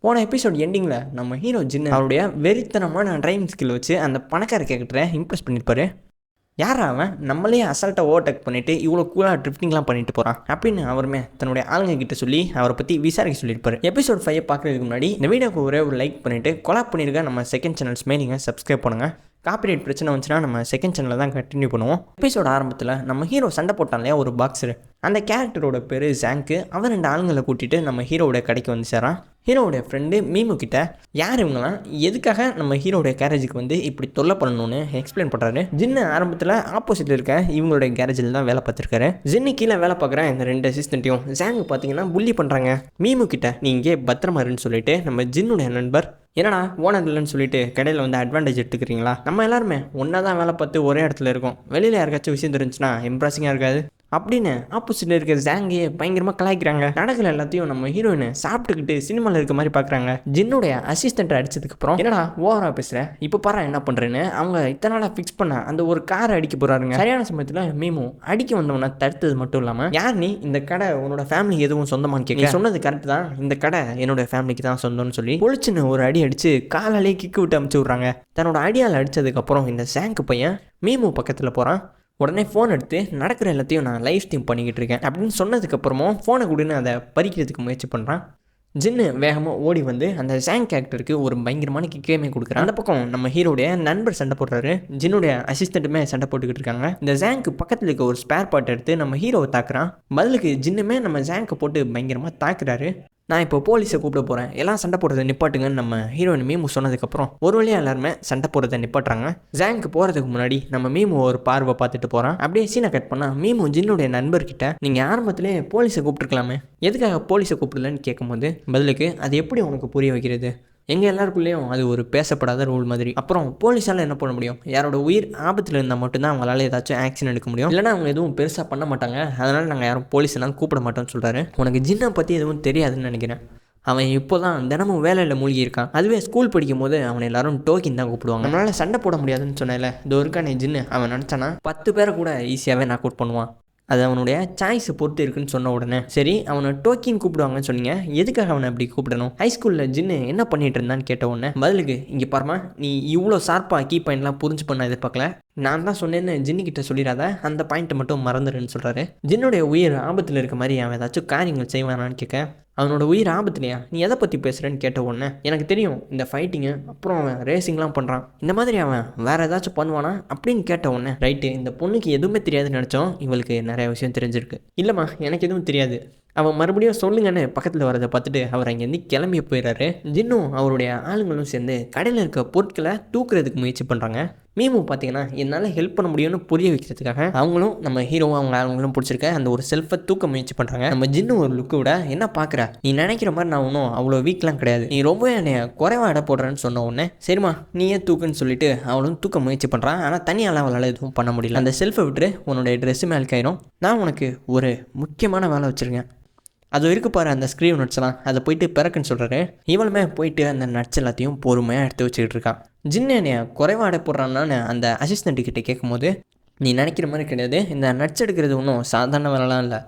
போன எபிசோட் எண்டிங்கில் நம்ம ஹீரோ ஜின்னு அவருடைய வெறித்தனமான டிரைவிங் ஸ்கில் வச்சு அந்த பணக்கார கேரக்டரை இம்ப்ரெஸ் பண்ணியிருப்பாரு. யார் அவன் நம்மளே அசால்ட்டாக ஓவர்டேக் பண்ணிவிட்டு இவ்வளோ கூலாக ட்ரிஃப்டிங்லாம் பண்ணிட்டு போகிறான் அப்படின்னு அவருமே தன்னுடைய ஆளுங்க கிட்ட சொல்லி அவரை பற்றி விசாரிக்க சொல்லியிருப்பாரு. எபிசோட் 5 பார்க்குறதுக்கு முன்னாடி இந்த வீடியோக்கு ஒரே ஒரு லைக் பண்ணிவிட்டு கொலாப் பண்ணியிருக்க நம்ம செகண்ட் சேனல்ஸ்மே நீங்கள் சப்ஸ்கிரைப் பண்ணுங்கள். காப்பிரைட் பிரச்சனை வந்துச்சுன்னா நம்ம செகண்ட் சேனலில் தான் கண்டினியூ பண்ணுவோம். எபிசோட் ஆரம்பத்தில் நம்ம ஹீரோ சண்டை போட்டான் இல்லையா ஒரு பாக்ஸரு, அந்த கேரக்டரோட பேர் ஜாங்கு. அவன் 2 ஆளுங்களை கூட்டிகிட்டு நம்ம ஹீரோவோட கடைக்கு வந்து சேரான். ஹீரோடைய ஃப்ரெண்டு மீமு கிட்ட யார் இவங்களாம், எதுக்காக நம்ம ஹீரோடைய கேரேஜுக்கு வந்து இப்படி தொல்லை பண்ணணும்னு எக்ஸ்பிளைன் பண்ணுறாரு. ஜின்னு ஆரம்பத்தில் ஆப்போசிட்டில் இருக்க இவங்களுடைய கேரேஜில் தான் வேலை பார்த்துருக்காரு. ஜின்னு கீழே வேலை பார்க்குற இந்த 2 அசிஸ்டண்ட்டையும் ஜாங்கு பார்த்தீங்கன்னா புள்ளி பண்ணுறாங்க. மீமு கிட்ட நீ இங்கே பத்திரமாருன்னு சொல்லிட்டு நம்ம ஜின்னுடைய நண்பர், என்னடா ஓனர் இல்லைன்னு சொல்லிட்டு கடையில் வந்து அட்வான்டேஜ் எடுத்துக்கிறீங்களா, நம்ம எல்லாருமே ஒன்றா தான் வேலை பார்த்து ஒரே இடத்துல இருக்கோம், வெளியில் யாருக்காச்சும் விஷயம் தெரிஞ்சுன்னா இம்ப்ரெஸிங்காக இருக்காது அப்படின்னு ஆப்போசிட்டில் இருக்கிற ஜாங்கியே பயங்கரமாக கலாய்க்கிறாங்க. நடக்கிற எல்லாத்தையும் நம்ம ஹீரோயினை சாப்பிட்டுக்கிட்டு சினிமாவில் இருக்க மாதிரி பார்க்குறாங்க. ஜின்னுடைய அசிஸ்டண்ட்டை அடிச்சதுக்கப்புறம் என்னடா ஓவரா பேசுகிறேன் இப்போ பாரு என்ன பண்ணுறேன்னு அவங்க இத்தனை நாளாக ஃபிக்ஸ் பண்ண அந்த ஒரு காரை அடிக்க போகிறாருங்க. சரியான சமயத்தில் மீமு அடிக்க வந்தவனை தடுத்தது மட்டும் இல்லாமல், யார் நீ, இந்த கடை உன்னோட ஃபேமிலி எதுவும் சொந்தமானு கேட்க, சொன்னது கரெக்ட் தான், இந்த கடை என்னோட ஃபேமிலிக்கு தான் சொந்தம்னு சொல்லி பொழிச்சுன்னு ஒரு அடி அடித்து காலாலே கிக்கு விட்டு அமுச்சு விட்றாங்க. தன்னோட அடியால் அடித்ததுக்கப்புறம் இந்த ஜாங்கு பையன் மீமு பக்கத்தில் போகிறான். உடனே ஃபோன் எடுத்து நடக்கிற எல்லாத்தையும் நான் லைவ் ஸ்ட்ரீம் பண்ணிக்கிட்டு இருக்கேன் அப்படின்னு சொன்னதுக்கப்புறமும் ஃபோனை கொடுன்னு அதை பறிக்கிறதுக்கு முயற்சி பண்ணுறான். ஜின்னு வேகமாக ஓடி வந்து அந்த ஜாங் கேரக்டருக்கு ஒரு பயங்கரமான கிக்கேமே கொடுக்குறான். அந்த பக்கம் நம்ம ஹீரோடைய நண்பர் சண்டை போடுறாரு, ஜின்னுடைய அசிஸ்டண்ட்டுமே சண்டை போட்டுக்கிட்டு இருக்காங்க. இந்த ஜாங்க்கு பக்கத்தில் இருக்க ஒரு ஸ்பேர் பார்ட் எடுத்து நம்ம ஹீரோவை தாக்குறான். பதிலுக்கு ஜின்னுமே நம்ம ஜாங்கை போட்டு பயங்கரமாக தாக்குறாரு. நான் இப்போ போலீஸை கூப்பிட போகிறேன், எல்லாம் சண்டை போடுறதை நிப்பாட்டுங்கன்னு நம்ம ஹீரோயின் மீமு சொன்னதுக்கப்புறம் ஒரு வழியாக எல்லாருமே சண்டை போடுறதை நிப்பாட்டுறாங்க. ஜாங்க்கு போகிறதுக்கு முன்னாடி நம்ம மீமு ஒரு பார்வை பார்த்துட்டு போகிறான். அப்படியே சீனை கட் பண்ணால் மீமு ஜின்னுடைய நண்பர்கிட்ட நீங்கள் ஆரம்பத்திலே போலீஸை கூப்பிட்டுருக்கலாமே, எதுக்காக போலீஸை கூப்பிடலன்னு கேட்கும்போது பதிலுக்கு அது எப்படி உனக்கு புரிய வைக்கிறது, எங்கள் எல்லாருக்குள்ளேயும் அது ஒரு பேசப்படாத ரூல் மாதிரி. அப்புறம் போலீஸால் என்ன பண்ண முடியும், யாரோட உயிர் ஆபத்தில் இருந்தால் மட்டும்தான் அவங்களால ஏதாச்சும் ஆக்ஷன் எடுக்க முடியும், இல்லைனா அவங்க எதுவும் பெருசாக பண்ண மாட்டாங்க, அதனால் நாங்கள் யாரும் போலீஸெல்லாம் கூப்பிட மாட்டோம்னு சொல்கிறாரு. உனக்கு ஜின்னை பற்றி எதுவும் தெரியாதுன்னு நினைக்கிறேன். அவன் இப்போ தான் தினமும் வேலையில் மூழ்கி இருக்கான். அதுவே ஸ்கூல் படிக்கும் போது அவனை எல்லாரும் டோக்கின் தான் கூப்பிடுவாங்க. நம்மளால் சண்டை போட முடியாதுன்னு சொன்னேன்ல, இது ஒருக்கானே ஜின்னு அவன் நினச்சானா 10 பேரை கூட ஈஸியாகவே நாக் அவுட் பண்ணுவான். அது அவனுடைய சாய்ஸை பொறுத்து இருக்குன்னு சொன்ன உடனே சரி அவனை டோக்கின்னு கூப்பிடுவாங்கன்னு சொன்னீங்க, எதுக்காக அவனை அப்படி கூப்பிடணும், ஹைஸ்கூலில் ஜின்னு என்ன பண்ணிட்டு இருந்தான்னு கேட்ட உடனே பதிலுக்கு இங்கே பாருமா, நீ இவ்வளோ ஷார்ப்பாக கீ பாயிண்ட்லாம் புரிஞ்சு பண்ண எதிர்பார்க்கல, நான் தான் சொன்னேன்னு ஜின்னுக்கிட்ட சொல்லிடாத, அந்த பாயிண்ட்டை மட்டும் மறந்துடுன்னு சொல்கிறாரு. ஜின்னுடைய உயிர் ஆபத்தில் இருக்க மாதிரி அவன் ஏதாச்சும் காரியங்கள் செய்வானான்னு கேட்க, அவனோட உயிர் ஆபத்துலையா, நீ எதை பற்றி பேசுகிறேன்னு கேட்ட உடனே எனக்கு தெரியும் இந்த ஃபைட்டிங்கு, அப்புறம் அவன் ரேசிங்லாம் பண்ணுறான், இந்த மாதிரி அவன் வேறு ஏதாச்சும் பண்ணுவானா அப்படின்னு கேட்ட உடனே ரைட்டு, இந்த பொண்ணுக்கு எதுவுமே தெரியாதுன்னு நினச்சோம், இவளுக்கு நிறைய விஷயம் தெரிஞ்சிருக்கு. இல்லைம்மா எனக்கு எதுவும் தெரியாது, அவன் மறுபடியும் சொல்லுங்கன்னு பக்கத்தில் வரதை பார்த்துட்டு அவர் அங்கேருந்து கிளம்பி போயிடுறாரு. ஜின்னும் அவருடைய ஆளுங்களும் சேர்ந்து கடையில் இருக்க பொருட்களை தூக்குறதுக்கு முயற்சி பண்ணுறாங்க. மீமு பார்த்தீங்கன்னா என்னால் ஹெல்ப் பண்ண முடியும்னு புரிய வைக்கிறதுக்காக அவங்களும் நம்ம ஹீரோவும் அவங்க ஆளுங்களும் பிடிச்சிருக்க அந்த ஒரு செல்ஃபை தூக்க முயற்சி பண்ணுறாங்க. நம்ம ஜின்னு ஒரு லுக்கு விட, என்ன பார்க்குற, நீ நினைக்கிற மாதிரி நான் ஒன்றும் அவ்வளோ வீக்லாம் கிடையாது, நீ ரொம்ப என்னை குறைவா இட போடுறேன்னு சொன்ன உடனே சரிம்மா நீயே தூக்குன்னு சொல்லிட்டு அவளும் தூக்க முயற்சி பண்ணுறான். ஆனால் தனியால் அவளால் எதுவும் பண்ண முடியல. அந்த செல்ஃபை விட்டு உன்னுடைய ட்ரெஸ்ஸு மேல்காயிரும், நான் உனக்கு ஒரு முக்கியமான வேலை வச்சுருக்கேன், அது இருக்கு பாரு அந்த ஸ்க்ரீவ் நட்ஸ்லாம், அதை போயிட்டு பிறக்குன்னு சொல்கிறாரு. இவளுமே போயிட்டு அந்த நட்ஸ் எல்லாத்தையும் பொறுமையாக எடுத்து வச்சுக்கிட்டு இருக்கான். ஜின்னு என்னைய குறைவாட போடுறான்னு அந்த அசிஸ்டண்ட்டுக்கிட்ட கேட்கும்போது, நீ நினைக்கிற மாதிரி கிடையாது, இந்த நட்ஸ் எடுக்கிறது ஒன்றும் சாதாரண வேலைலாம் இல்லை,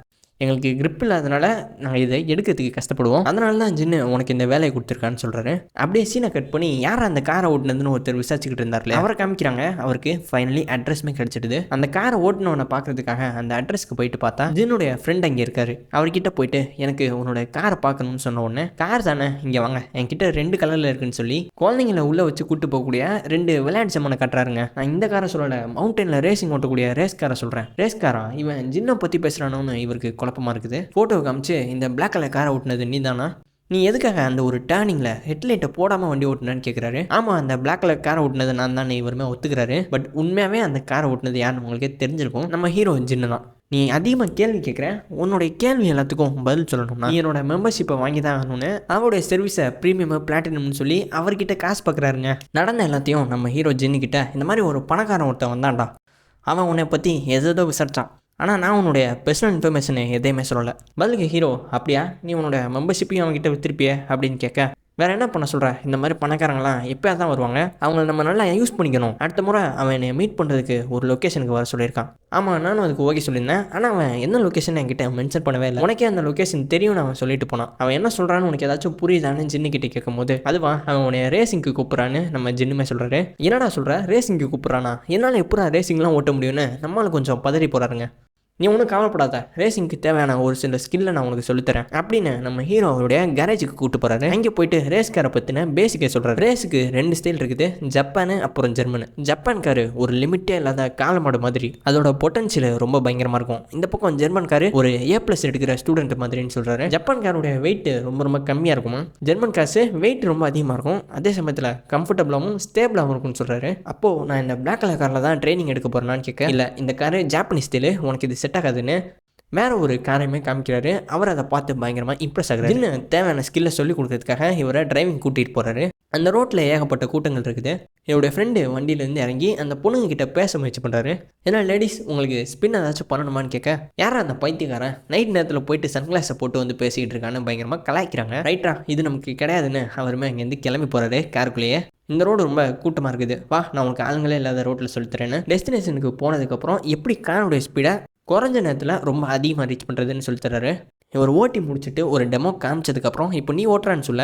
எங்களுக்கு கிரிப் இல்லாதனால நாங்கள் இதை எடுக்கிறதுக்கு கஷ்டப்படுவோம், அதனால தான் ஜின்னு உனக்கு இந்த வேலையை கொடுத்துருக்கான்னு சொல்கிறாரு. அப்படியே சீனை கட் பண்ணி யார் அந்த காரை ஓட்டுனதுன்னு ஒருத்தர் விசாரிச்சுக்கிட்டு இருந்தார்ல, அவரை காமிக்கிறாங்க. அவருக்கு ஃபைனலி அட்ரஸ்மே கிடச்சிடுது. அந்த காரை ஓட்டுனவனை பார்க்கறதுக்காக அந்த அட்ரஸ்க்கு போயிட்டு பார்த்தா ஜின்னுடைய ஃப்ரெண்ட் அங்கே இருக்காரு. அவர்கிட்ட போயிட்டு எனக்கு உன்னோட காரை பார்க்கணும்னு சொன்ன உடனே, கார் தானே இங்கே வாங்க, என்கிட்ட 2 கலரில் இருக்குன்னு சொல்லி குழந்தைங்களை உள்ளே வச்சு கூட்டு போகக்கூடிய 2 விளையாட்டு சாமானை கட்டுறாருங்க. நான் இந்த காரை சொல்லலை, மவுண்டனில் ரேசிங் ஓட்டக்கூடிய ரேஸ் காரை சொல்கிறேன். ரேஸ் காரா, இவன் ஜின்னை பற்றி பேசுகிறானோன்னு இவருக்கு குழப்பமாக இருக்குது. ஃபோட்டோ காமிச்சு இந்த பிளாக் கலர் காரை ஓட்டுனது நீ தானா, நீ எதுக்காக அந்த ஒரு டேர்னிங்கில் ஹெட்லைட்டை போடாமல் வண்டி ஓட்டுனேன்னு கேட்குறாரு. ஆமாம் அந்த பிளாக் கலர் காரை ஓட்டுனது நான் தானே இவருமே ஒத்துக்கிறாரு. பட் உண்மையாகவே அந்த காரை ஓட்டுனது யாருன்னு உங்களுக்கே தெரிஞ்சிருக்கும், நம்ம ஹீரோ ஜின்னு தான். நீ அதிகமாக கேள்வி கேட்குறேன், உன்னுடைய கேள்வி எல்லாத்துக்கும் பதில் சொல்லணும்னா நீ என்னோட மெம்பர்ஷிப்பை வாங்கி தான் ஆகணும்னு அவருடைய சர்வீஸை ப்ரீமியம் பிளாட்டினம்னு சொல்லி அவர்கிட்ட காசு பார்க்குறாருங்க. நடந்த எல்லாத்தையும் நம்ம ஹீரோ ஜின்னுக்கிட்ட இந்த மாதிரி ஒரு பணக்காரன் ஒருத்தன் வந்தான்டா, அவன் உன்னை பற்றி எதோ விசாரிச்சான், ஆனால் நான் உன்னுடைய பர்சனல் இன்ஃபர்மேஷனை எதையுமே சொல்லலை. பதிலுக்கு ஹீரோ அப்படியா, நீ உன்னோட மெம்பர்ஷிப்பையும் அவங்ககிட்ட விற்றுருப்பிய அப்படின்னு கேட்க, வேறு என்ன பண்ண சொல்கிற? இந்த மாதிரி பணக்காரங்களாம் எப்போயா தான் வருவாங்க, அவங்கள நம்ம நல்லா யூஸ் பண்ணிக்கணும். அடுத்த முறை அவன் என்னை மீட் பண்ணுறதுக்கு ஒரு லொக்கேஷனுக்கு வர சொல்லியிருக்கான். ஆமாம், நானும் அதுக்கு ஓகே சொல்லியிருந்தேன். ஆனால் அவன் என்ன லொக்கேஷன் என்கிட்ட மென்ஷன் பண்ணவே இல்லை. உனக்கே அந்த லொக்கேஷன் தெரியும்னு அவன் சொல்லிட்டு போனான். அவன் என்ன சொல்கிறான்னு உனக்கு ஏதாச்சும் புரியுதான்னு ஜின்னுக்கிட்ட கேட்கும்போது, அதுவா அவன் உன்னை ரேசிங்க்கு கூப்பிட்றான்னு நம்ம ஜின்னுமே சொல்கிறாரு. என்னடா சொல்கிற? ரேசிங்க்கு கூப்பிட்றானா? என்னால் எப்படா ரேசிங்லாம் ஓட்ட முடியும்னு நம்மளுக்கு கொஞ்சம் பதறி போகிறாருங்க. நீ ஒன்றும் கவலைப்படாத, ரேசிங்க்கு தேவையான ஒரு சில ஸ்கில்லை நான் உனக்கு சொல்லித்தரேன் அப்படின்னு நம்ம ஹீரோ அவருடைய கேரேஜுக்கு கூப்பிட்டு போகிறாரு. அங்கே போயிட்டு ரேஸ் காரை பற்றின பேசிக்கை சொல்கிறார். ரேஸுக்கு 2 ஸ்டைல் இருக்குது, ஜப்பானு அப்புறம் ஜெர்மனு. ஜப்பான் காரு ஒரு லிமிட்டே இல்லாத காலமாடு மாதிரி, அதோட பொட்டன்ஷியல் ரொம்ப பயங்கரமாக இருக்கும். இந்த பக்கம் ஜெர்மன் காரு ஒரு A+ எடுக்கிற ஸ்டூடெண்ட் மாதிரின்னு சொல்கிறாரு. ஜப்பான் காரோடைய வெயிட் ரொம்ப கம்மியாக இருக்குமா, ஜெர்மன் காசு வெயிட் ரொம்ப அதிகமாக இருக்கும், அதே சமயத்தில் கம்ஃபர்டபுளாகவும் ஸ்டேபிளாகவும் இருக்கும்னு சொல்கிறாரு. அப்போது நான் இந்த பிளாக் கலர் காரில் தான் ட்ரைனிங் எடுக்க போகிறேன்னு கேட்க, இல்லை இந்த காரு ஜாப்பனீஸ் ஸ்டைலு, உனக்கு இது செட் ஆகாதுன்னு வேற ஒரு காரையுமே காமிக்கிறாரு. அவர் அதை பார்த்து பயங்கரமாக இம்ப்ரெஸ் ஆகுறாரு. இன்னும் தேவையான ஸ்கில்லை சொல்லி கொடுக்கறதுக்காக இவரை டிரைவிங் கூட்டிகிட்டு போகிறாரு. அந்த ரோட்டில் ஏகப்பட்ட கூட்டங்கள் இருக்குது. என்னுடைய ஃப்ரெண்டு வண்டியிலேருந்து இறங்கி அந்த பொண்ணுங்க கிட்ட பேச முயற்சி பண்ணுறாரு. ஏன்னா லேடிஸ் உங்களுக்கு ஸ்பின் ஏதாச்சும் பண்ணணுமான்னு கேட்க, யாரா அந்த பைத்தியக்காரன் நைட் நேரத்தில் போயிட்டு சன்கிளாஸை போட்டு வந்து பேசிக்கிட்டு இருக்கான்னு பயங்கரமாக கலாய்க்கிறாங்க. ரைட்டா, இது நமக்கு கிடையாதுன்னு அவருமே அங்கேருந்து கிளம்பி போகிறாரு காருக்குள்ளேயே. இந்த ரோடு ரொம்ப கூட்டமாக இருக்குது, வா நான் உங்களுக்கு ஆளுங்களே இல்லாத ரோட்டில் சொல்லித்தரேன்னு டெஸ்டினேஷனுக்கு போனதுக்கப்புறம் எப்படி காரோடைய ஸ்பீடை குறைஞ்ச நேரத்தில் ரொம்ப அதிகமாக ரீச் பண்ணுறதுன்னு சொல்லித்தராரு. இவர் ஓட்டி முடிச்சுட்டு ஒரு டெமோ காமிச்சதுக்கப்புறம் இப்போ நீ ஓட்டுறான்னு சொல்ல,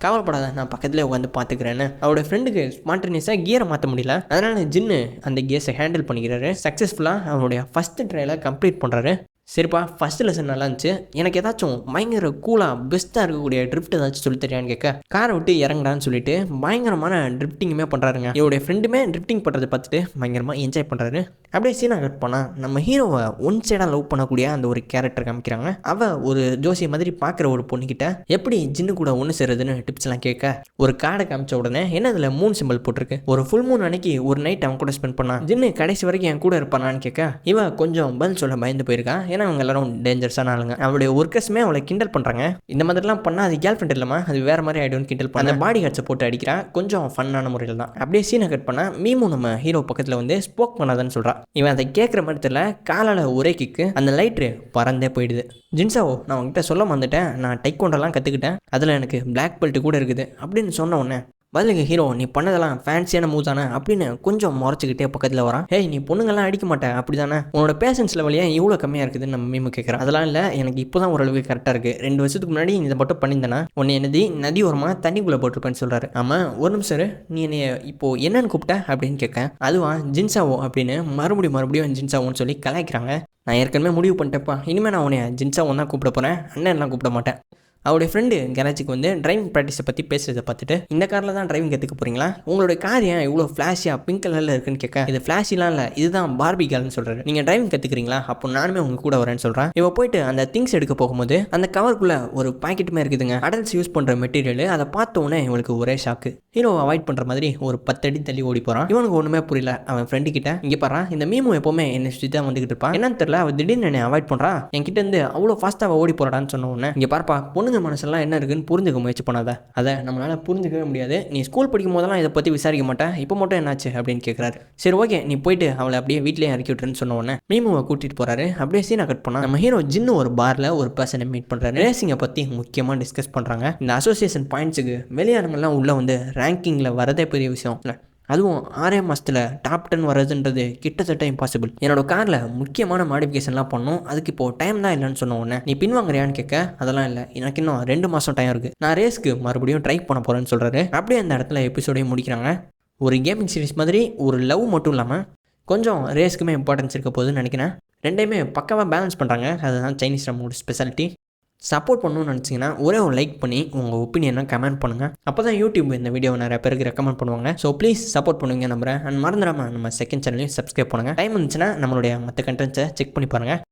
கவலைப்படாத நான் பக்கத்துலேயே உட்காந்து பார்த்துக்கிறேன்னு அவரோட ஃப்ரெண்டுக்கு ஸ்பான்டேனியஸாக கியரை மாற்ற முடியல. அதனால் ஜின்னு அந்த கியர்ஸை ஹேண்டில் பண்ணிக்கிறாரு. சக்ஸஸ்ஃபுல்லாக அவருடைய ஃபஸ்ட்டு ட்ரையலை கம்ப்ளீட் பண்ணுறாரு. சரிப்பா, ஃபஸ்ட் லெசன் நல்லா இருந்துச்சு, எனக்கு ஏதாச்சும் பயங்கர கூலாக பெஸ்ட்டாக இருக்கக்கூடிய ட்ரிஃப்ட் ஏதாச்சும் சொல்லி தெரியான்னு கேட்க, காரை விட்டு இறங்கடான்னு சொல்லிட்டு பயங்கரமான ட்ரிஃப்டிங்குமே பண்ணுறாருங்க. இவருடைய ஃப்ரெண்டுமே ட்ரிஃப்டிங் பண்ணுறதை பார்த்துட்டு பயங்கரமாக என்ஜாய் பண்ணுறாரு. அப்படியே சீனா கட் பண்ணால் நம்ம ஹீரோவை ஒன் சைடாக லவ் பண்ணக்கூடிய அந்த ஒரு கேரக்டர் காமிக்கிறாங்க. அவள் ஒரு ஜோசியை மாதிரி பார்க்குற ஒரு பொண்ணுக்கிட்ட எப்படி ஜின்னு கூட ஒன்று சேருதுன்னு டிப்ஸ்லாம் கேட்க, ஒரு கார்டை காமிச்ச உடனே என்ன அதில் 3 சிம்பிள் போட்டிருக்கு. ஒரு ஃபுல் மூன் அன்னைக்கு ஒரு நைட் அவன் கூட ஸ்பெண்ட் பண்ணான், ஜின்னு கடைசி வரைக்கும் என் கூட இருப்பானான்னு கேட்க, இவன் கொஞ்சம் பதில் சொல்ல பயந்து போயிருக்கான். ஏன்னா அவங்க எல்லாரும் டேஞ்சரஸான ஆளுங்க. அவளுடைய ஒர்க்கர்ஸுமே அவளை கிண்டல் பண்ணுறாங்க. இந்த மாதிரிலாம் பண்ணால் அது கேர்ள் ஃப்ரெண்ட் இல்லாமல் அது வேறு மாதிரி ஆகிடும்னு கிண்டல் பண்ண அந்த பாடி கார்ட்ஸை போட்டு அடிக்கிறா. கொஞ்சம் ஃபன்னான முறையில் தான். அப்படியே சீனை கட் பண்ணால் மீமும் நம்ம ஹீரோ பக்கத்தில் வந்து ஸ்போக் பண்ணாதான்னு சொல்கிறான். இவன் அதை கேட்குற மாதிரி தெரியல, காலால் ஒரே கிக்கு அந்த லைட்ரு பறந்தே போயிடுது. ஜின்சாவோ, நான் உங்ககிட்ட சொல்ல வந்துட்டேன், நான் டைக்கோண்டெல்லாம் கற்றுக்கிட்டேன், அதில் எனக்கு பிளாக் பெல்ட் கூட இருக்குது அப்படின்னு சொன்ன உடனே பதிலுக்கு ஹீரோ, நீ பண்ணதெல்லாம் ஃபேன்சியான மூவ் தானே அப்படின்னு கொஞ்சம் முறைச்சிக்கிட்டே பக்கத்தில் வரான். ஹேய், நீ பொண்ணுங்கள்லாம் அடிக்க மாட்டேன் அப்படி தானே, உன்னோட பேஷன்ஸ் லெவலியா இவ்வளோ கம்மியாக இருக்குதுன்னு நம்ம மீமு கேட்குறேன். அதெல்லாம் இல்லை, எனக்கு இப்போ தான் ஓரளவுக்கு கரெக்டாக இருக்குது. 2 வருஷத்துக்கு முன்னாடி இதை மட்டும் பண்ணியிருந்தேன்னா உன்னை என்னது நதி ஓரமாக தண்ணிக்குள்ளே போட்டிருப்பேன்னு சொல்கிறாரு. ஆமாம், ஒரு நிமிஷம் நீ என்னை இப்போது என்னன்னு கூப்பிட்ட அப்படின்னு கேட்க, அதுவா ஜின்சாவோ அப்படின்னு மறுபடியும் ஜின்சாவோன்னு சொல்லி கலாய்க்கிறாங்க. நான் ஏற்கனவே முடிவு பண்ணிட்டேப்பா, இனிமேல் நான் உன்னை ஜின்சாவோன்னு தான் கூப்பிட போகிறேன், அண்ணன்லாம் கூப்பிட மாட்டேன். அவருடைய ஃப்ரெண்டு கேரேஜுக்கு வந்து டிரைவிங் ப்ராக்டிஸை பற்றி பேசுகிறத பார்த்துட்டு, இந்த காரில் தான் டிரைவிங் கற்றுக்க போகிறீங்களா, உங்களுடைய கார் ஏன் இவ்வளோ ஃப்ளாஷியாக பிங்க் கலரில் இருக்குன்னு கேட்க, இது ஃப்ளாஷிலாம் இல்லை, இதுதான் பார்பி கார்னு சொல்கிறாரு. நீங்கள் டிரைவிங் கற்றுக்கிறீங்களா, அப்போ நானுமே உங்கள் கூட வரேன்னு சொல்கிறேன். இவ போயிட்டு அந்த திங்ஸ் எடுக்க போகும்போது அந்த கவருக்குள்ளே ஒரு பாக்கெட்டுமே இருக்குதுங்க, அடல்ட்ஸ் யூஸ் பண்ணுற மெட்டீரியல். அதை பார்த்த உடனே இவளுக்கு ஒரே ஷாக்கு. ஹீரோ அவாய்ட் பண்ணுற மாதிரி ஒரு 10 அடி தள்ளி ஓடி போகிறான். இவனுக்கு ஒன்றுமே புரியல. அவன் ஃப்ரெண்டு கிட்ட, இங்கே பாரு இந்த மீமும் எப்போவுமே என்னை சுற்றி தான் வந்துக்கிட்டு இருப்பான், என்னன்னு தெரியல அவள் திடீர்னு என்னை அவாய்ட் பண்ணுறா, என்கிட்ட இருந்து அவ்வளோ ஃபாஸ்ட்டாக ஓடி போகிறான்னு சொன்ன உடனே, இங்கே பார்ப்பா பொண்ணுங்க மனசெல்லாம் என்ன இருக்குது புரிஞ்சுக்க முயற்சி பண்ணாத, அதை நம்மளால புரிஞ்சுக்கவே முடியாது, நீ ஸ்கூல் படிக்கும் போதெல்லாம் இதை பற்றி விசாரிக்க மாட்டேன், இப்போ மட்டும் என்னாச்சு அப்படின்னு கேட்குறாரு. சரி ஓகே, நீ போயிட்டு அவளை அப்படியே வீட்டிலேயே இறக்கி விட்டுருன்னு சொன்ன உடனே மீமுவை கூட்டிகிட்டு போகிறாரு. அப்படியே சீனை கட் பண்ணால் நம்ம ஹீரோ ஜின்னு ஒரு பாரில் ஒரு பர்சனை மீட் பண்ணுறாரு. ரேசிங்கை பற்றி முக்கியமாக டிஸ்கஸ் பண்ணுறாங்க. இந்த அசோசியேஷன் பாயிண்ட்ஸுக்கு வெளியானங்கள்லாம் உள்ளே வந்து ரேங்கிங்கில் வரதே பெரிய விஷயம் இல்லை, அதுவும் 6 மாதத்தில் டாப் 10 வர்றதுன்றது கிட்டத்தட்ட இம்பாசிபிள். என்னோட காரில் முக்கியமான மாடிஃபிகேஷன்லாம் பண்ணோம், அதுக்கு இப்போது டைம் தான் இல்லைன்னு சொன்ன உடனே, நீ பின்வாங்குறியான்னு கேட்க, அதெல்லாம் இல்லை, எனக்கு இன்னும் 2 மாதம் டைம் இருக்குது, நான் ரேஸ்க்கு மறுபடியும் ட்ரை பண்ண போகிறேன்னு சொல்கிறாரு. அப்படியே அந்த இடத்துல எபிசோடையும் முடிக்கிறாங்க. ஒரு கேமிங் சீரிஸ் மாதிரி ஒரு லவ் மட்டும் இல்லாமல் கொஞ்சம் ரேஸ்க்குமே இம்பார்ட்டன்ஸ் இருக்க போகுதுன்னு நினைக்கிறேன். ரெண்டையுமே பக்காவாக பேலன்ஸ் பண்ணுறாங்க. அதுதான் சைனீஸ் ரம்மோட ஸ்பெஷாலிட்டி. சப்போர்ட் பண்ணணும்னு நினச்சிங்கன்னா ஒரே ஒரு லைக் பண்ணி உங்கள் ஒப்பீனியனை கமெண்ட் பண்ணுங்கள். அப்போ தான் யூடியூப் இந்த வீடியோ நிறைய பேருக்கு ரெக்கமெண்ட் பண்ணுவாங்க. ஸோ ப்ளீஸ் சப்போர்ட் பண்ணுவீங்க நம்புறேன். அண்ட் மறந்துடாமல் நம்ம செகண்ட் சேனலையும் சப்ஸ்கிரைப் பண்ணுங்கள். டைம் இருந்துச்சுன்னா நம்மளுடைய மற்ற கண்டென்ட்ஸை செக் பண்ணி பாருங்கள்.